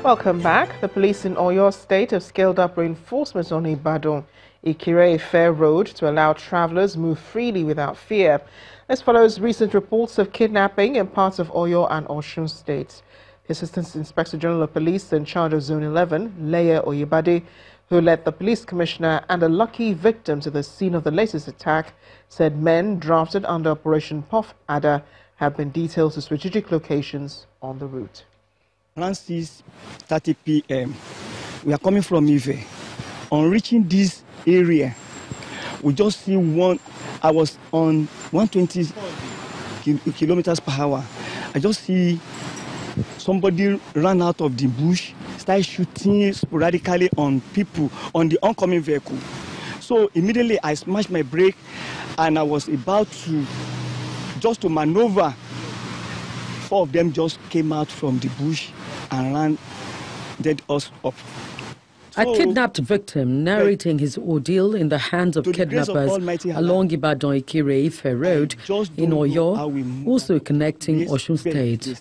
Welcome back. The police in Oyo State have scaled up reinforcements on Ibadan Ikire Fair Road to allow travelers move freely without fear. This follows recent reports of kidnapping in parts of Oyo and Osun states. The Assistant Inspector General of Police in charge of Zone 11, Leia Oyebade, who led the police commissioner and a lucky victim to the scene of the latest attack, said men drafted under Operation Puff Adder have been detailed to strategic locations on the route. Around 6:30 p.m., we are coming from Ife. On reaching this area, we just see one. I was on 120 kilometers per hour. I just see somebody ran out of the bush, started shooting sporadically on people on the oncoming vehicle. So immediately I smashed my brake, and I was about to just maneuver. Four of them just came out from the bush and ran us up. A kidnapped victim narrating his ordeal in the hands of kidnappers along Ibadan Ikire Ife Road in Oyo, also connecting Osun State.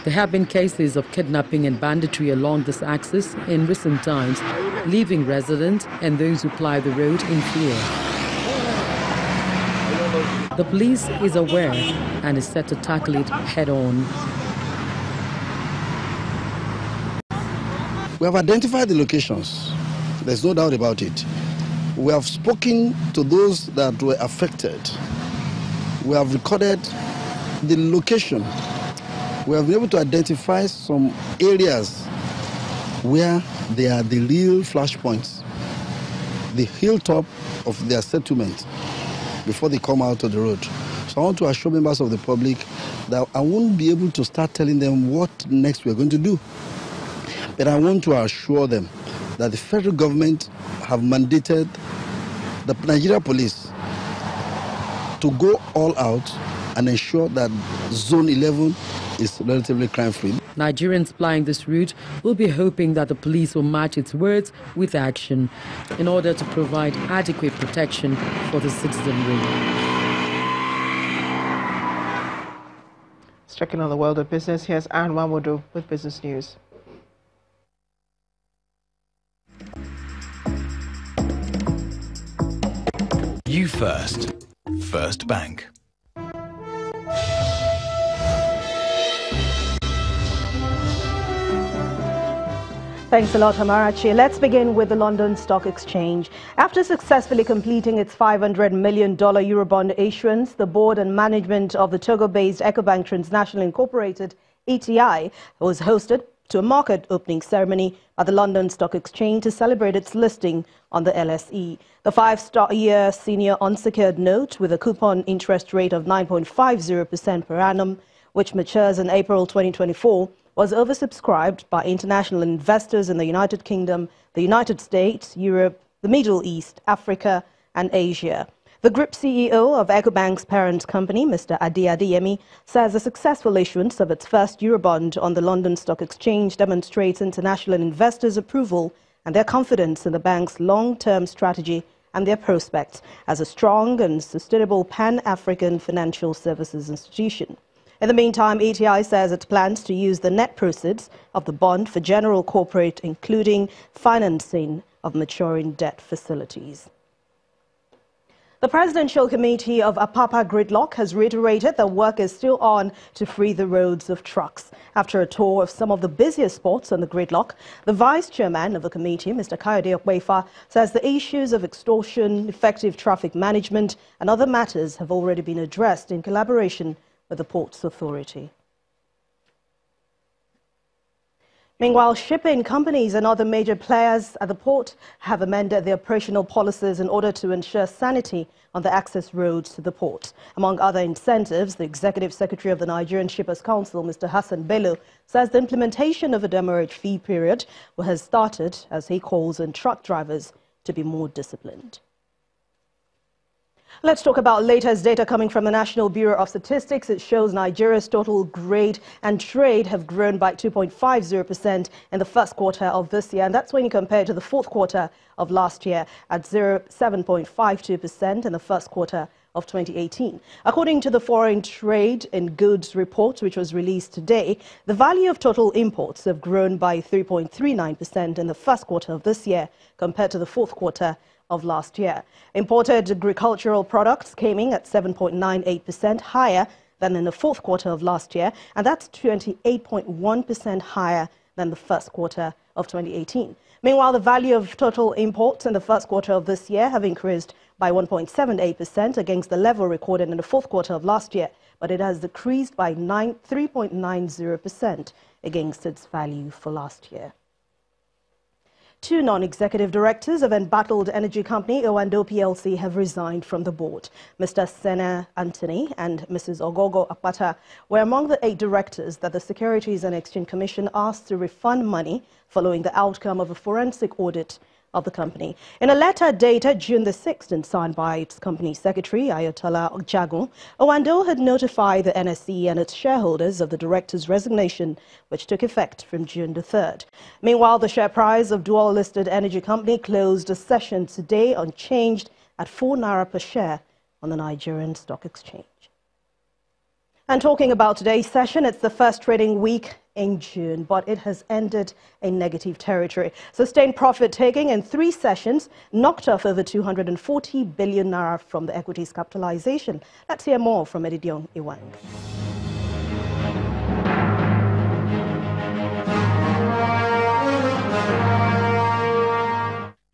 There have been cases of kidnapping and banditry along this axis in recent times, leaving residents and those who ply the road in fear. The police is aware and is set to tackle it head-on. We have identified the locations. There's no doubt about it. We have spoken to those that were affected. We have recorded the location. We have been able to identify some areas where they are the real flashpoints, the hilltop of their settlement before they come out of the road. So I want to assure members of the public that I won't be able to start telling them what next we're going to do. But I want to assure them that the federal government have mandated the Nigeria police to go all out and ensure that Zone 11 is relatively crime-free. Nigerians plying this route will be hoping that the police will match its words with action in order to provide adequate protection for the citizenry. Checking on the world of business, here's OandO with business news. You first. First Bank. Thanks a lot, Amarachi. Let's begin with the London Stock Exchange. After successfully completing its $500 million Eurobond issuance, the board and management of the Togo-based Ecobank Transnational Incorporated, ETI, was hosted to a market opening ceremony at the London Stock Exchange to celebrate its listing on the LSE. The 5-year senior unsecured note with a coupon interest rate of 9.50% per annum, which matures in April 2024, was oversubscribed by international investors in the United Kingdom, the United States, Europe, the Middle East, Africa, and Asia. The group CEO of Ecobank's parent company, Mr. Ade Adeyemi, says the successful issuance of its first Eurobond on the London Stock Exchange demonstrates international investors' approval and their confidence in the bank's long-term strategy and their prospects as a strong and sustainable pan-African financial services institution. In the meantime, ETI says it plans to use the net proceeds of the bond for general corporate, including financing of maturing debt facilities. The Presidential Committee of Apapa Gridlock has reiterated that work is still on to free the roads of trucks. After a tour of some of the busiest spots on the gridlock, the Vice Chairman of the committee, Mr. Kayode Okwefa, says the issues of extortion, effective traffic management and other matters have already been addressed in collaboration with the Ports Authority. Meanwhile, shipping companies and other major players at the port have amended their operational policies in order to ensure sanity on the access roads to the port. Among other incentives, the Executive Secretary of the Nigerian Shippers Council, Mr. Hassan Bello, says the implementation of a demurrage fee period has started as he calls on truck drivers to be more disciplined. Let's talk about latest data coming from the National Bureau of Statistics. It shows Nigeria's total trade and trade have grown by 2.50% in the first quarter of this year. And that's when you compare to the fourth quarter of last year at 7.52% in the first quarter of 2018. According to the Foreign Trade in Goods report, which was released today, the value of total imports have grown by 3.39% in the first quarter of this year compared to the fourth quarter of last year. Imported agricultural products came in at 7.98% higher than in the fourth quarter of last year, and that's 28.1% higher than the first quarter of 2018. Meanwhile, the value of total imports in the first quarter of this year have increased by 1.78% against the level recorded in the fourth quarter of last year, but it has decreased by 3.90% against its value for last year. Two non-executive directors of embattled energy company OandO PLC have resigned from the board. Mr. Sena Anthony and Mrs. Ogogo Akpata were among the 8 directors that the Securities and Exchange Commission asked to refund money following the outcome of a forensic audit of the company. In a letter dated June the 6th and signed by its company secretary, Ayatollah Jagun, OandO had notified the NSE and its shareholders of the director's resignation, which took effect from June the 3rd. Meanwhile, the share price of dual-listed energy company closed the session today unchanged at 4 naira per share on the Nigerian Stock Exchange. And talking about today's session, it's the first trading week in June, but it has ended in negative territory. Sustained profit-taking in 3 sessions knocked off over 240 billion naira from the equities capitalization. Let's hear more from Edidion Iwang.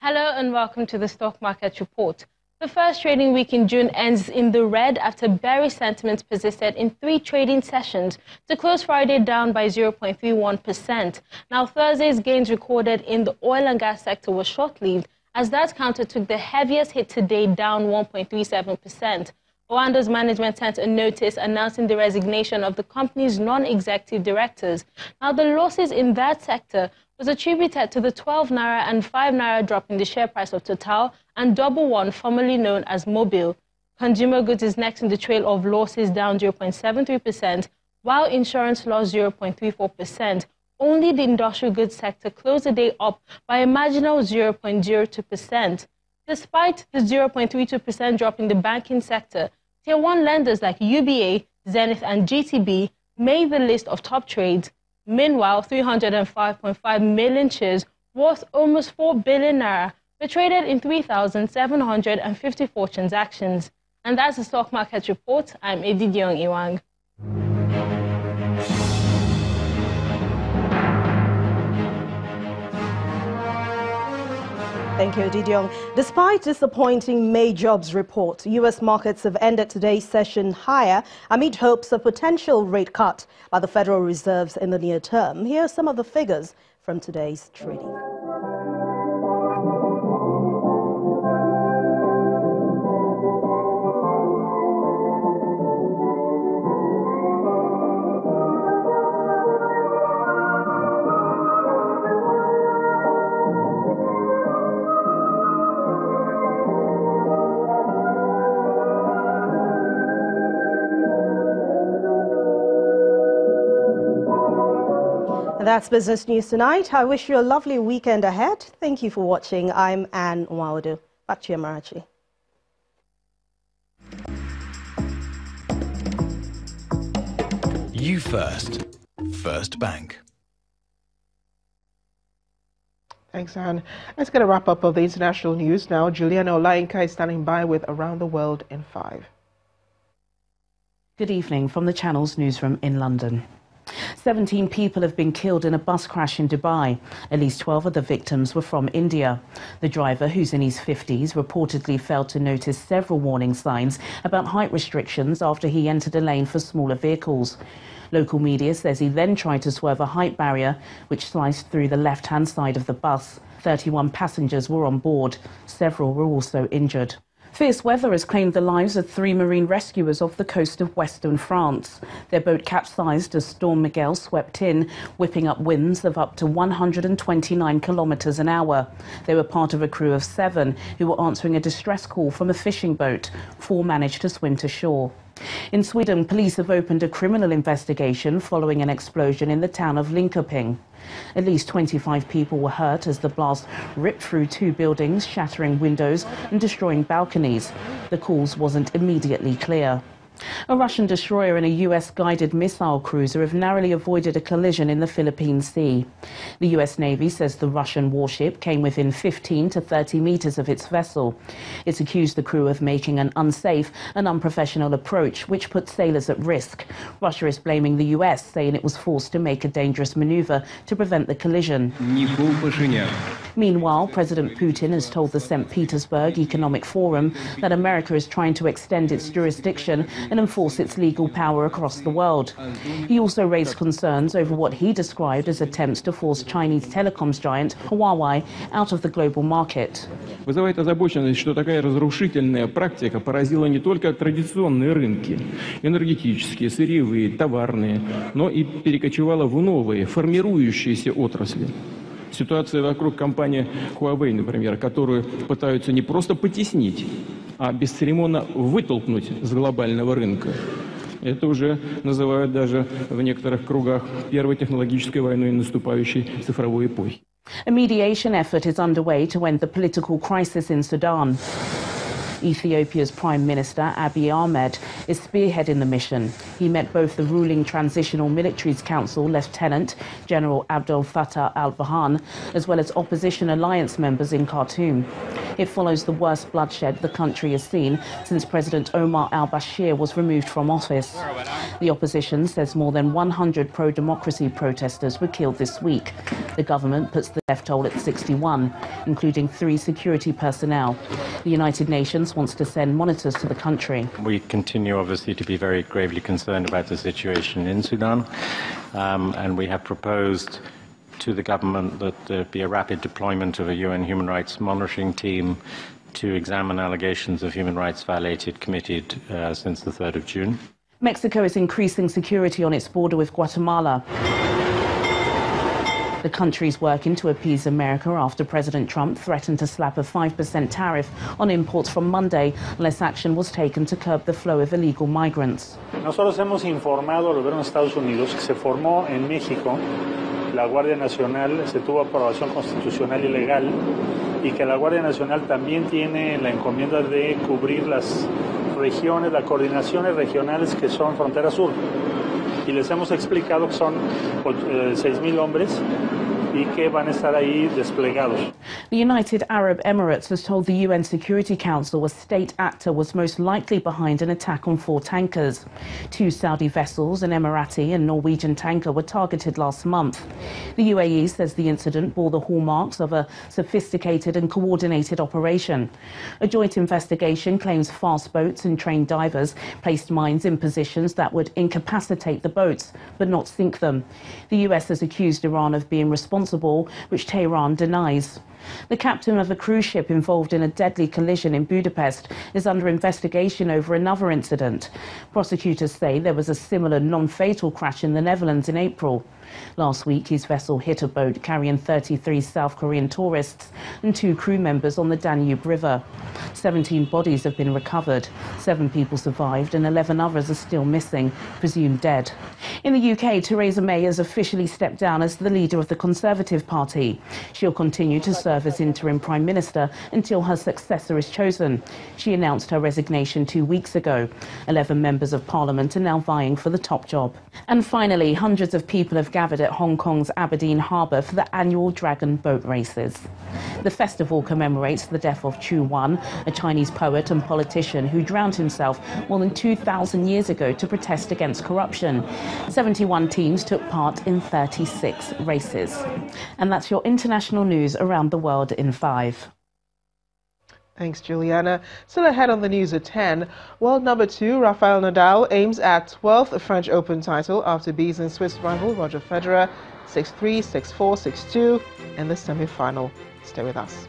Hello and welcome to the Stock Market Report. The first trading week in June ends in the red after bearish sentiments persisted in 3 trading sessions to close Friday down by 0.31%. Now, Thursday's gains recorded in the oil and gas sector were short-lived as that counter took the heaviest hit today, down 1.37%. OandO's management sent a notice announcing the resignation of the company's non-executive directors. Now, the losses in that sector was attributed to the 12 naira and 5 naira drop in the share price of Total and Double One, formerly known as Mobil. Consumer goods is next in the trail of losses, down 0.73%, while insurance lost 0.34%. Only the industrial goods sector closed the day up by a marginal 0.02%. Despite the 0.32% drop in the banking sector, Tier 1 lenders like UBA, Zenith and GTB made the list of top trades. Meanwhile, 305.5 million shares worth almost 4 billion naira were traded in 3,754 transactions. And that's the Stock Market Report. I'm Edidion Iwang. Thank you, Edidion. Despite disappointing May jobs report, U.S. markets have ended today's session higher amid hopes of potential rate cut by the Federal Reserve in the near term. Here are some of the figures from today's trading. That's Business News Tonight. I wish you a lovely weekend ahead. Thank you for watching. I'm OandO. Back to you, Marachi. You first. First Bank. Thanks, Anne. Let's get a wrap-up of the international news now. Juliana Olainka is standing by with Around the World in 5. Good evening from the Channel's newsroom in London. 17 people have been killed in a bus crash in Dubai. At least 12 of the victims were from India. The driver, who's in his 50s, reportedly failed to notice several warning signs about height restrictions after he entered a lane for smaller vehicles. Local media says he then tried to swerve a height barrier, which sliced through the left-hand side of the bus. 31 passengers were on board. Several were also injured. Fierce weather has claimed the lives of 3 marine rescuers off the coast of western France. Their boat capsized as Storm Miguel swept in, whipping up winds of up to 129 kilometers an hour. They were part of a crew of 7 who were answering a distress call from a fishing boat. 4 managed to swim to shore. In Sweden, police have opened a criminal investigation following an explosion in the town of Linköping. At least 25 people were hurt as the blast ripped through 2 buildings, shattering windows and destroying balconies. The cause wasn't immediately clear. A Russian destroyer and a US guided missile cruiser have narrowly avoided a collision in the Philippine Sea. The US Navy says the Russian warship came within 15 to 30 meters of its vessel. It's accused the crew of making an unsafe and unprofessional approach, which put sailors at risk. Russia is blaming the US, saying it was forced to make a dangerous maneuver to prevent the collision. Meanwhile, President Putin has told the St. Petersburg Economic Forum that America is trying to extend its jurisdiction and enforce its legal power across the world. He also raised concerns over what he described as attempts to force Chinese telecoms giant Huawei out of the global market. Вызывает озабоченность, что такая разрушительная практика поразила не только традиционные рынки, энергетические, сырьевые, товарные, но и перекочевала в новые, формирующиеся отрасли. Ситуация вокруг компании Huawei, например, которую пытаются не просто потеснить, а бесцеремонно вытолкнуть с глобального рынка. Это уже называют даже в некоторых кругах первой технологической войной наступающей цифровой эпохи. A mediation effort is underway to end the political crisis in Sudan. Ethiopia's Prime Minister Abiy Ahmed is spearheading the mission. He met both the ruling Transitional Militaries Council Lieutenant General Abdel Fattah al-Burhan as well as opposition alliance members in Khartoum. It follows the worst bloodshed the country has seen since President Omar al-Bashir was removed from office. The opposition says more than 100 pro-democracy protesters were killed this week. The government puts the death toll at 61, including 3 security personnel. The United Nations wants to send monitors to the country. We continue, obviously, to be very gravely concerned about the situation in Sudan, and we have proposed to the government that there be a rapid deployment of a UN human rights monitoring team to examine allegations of human rights violated committed since the 3rd of June. Mexico is increasing security on its border with Guatemala. The country is working to appease America after President Trump threatened to slap a 5% tariff on imports from Monday unless action was taken to curb the flow of illegal migrants. Nosotros hemos informado al gobierno de Estados Unidos que se formó en México la Guardia Nacional, se tuvo aprobación constitucional y legal, y que la Guardia Nacional también tiene la encomienda de cubrir las regiones, las coordinaciones regionales que son frontera sur. Y les hemos explicado que son 6,000 hombres y que van a estar ahí desplegados. The United Arab Emirates has told the UN Security Council a state actor was most likely behind an attack on 4 tankers. 2 Saudi vessels, an Emirati and Norwegian tanker, were targeted last month. The UAE says the incident bore the hallmarks of a sophisticated and coordinated operation. A joint investigation claims fast boats and trained divers placed mines in positions that would incapacitate the boats, but not sink them. The US has accused Iran of being responsible, which Tehran denies. The captain of a cruise ship involved in a deadly collision in Budapest is under investigation over another incident. Prosecutors say there was a similar non-fatal crash in the Netherlands in April. Last week, his vessel hit a boat carrying 33 South Korean tourists and 2 crew members on the Danube River. 17 bodies have been recovered. 7 people survived and 11 others are still missing, presumed dead. In the UK, Theresa May has officially stepped down as the leader of the Conservative Party. She'll continue to serve as interim Prime Minister until her successor is chosen. She announced her resignation 2 weeks ago. 11 members of Parliament are now vying for the top job. And finally, hundreds of people have gathered at Hong Kong's Aberdeen Harbour for the annual Dragon Boat Races. The festival commemorates the death of Chu Wan, a Chinese poet and politician who drowned himself more than 2,000 years ago to protest against corruption. 71 teams took part in 36 races. And that's your international news around the world in 5. Thanks, Juliana. Still ahead on the news at 10, world number 2 Rafael Nadal aims at 12th French Open title after beating Swiss rival Roger Federer 6-3, 6-4, 6-2 in the semi-final. Stay with us.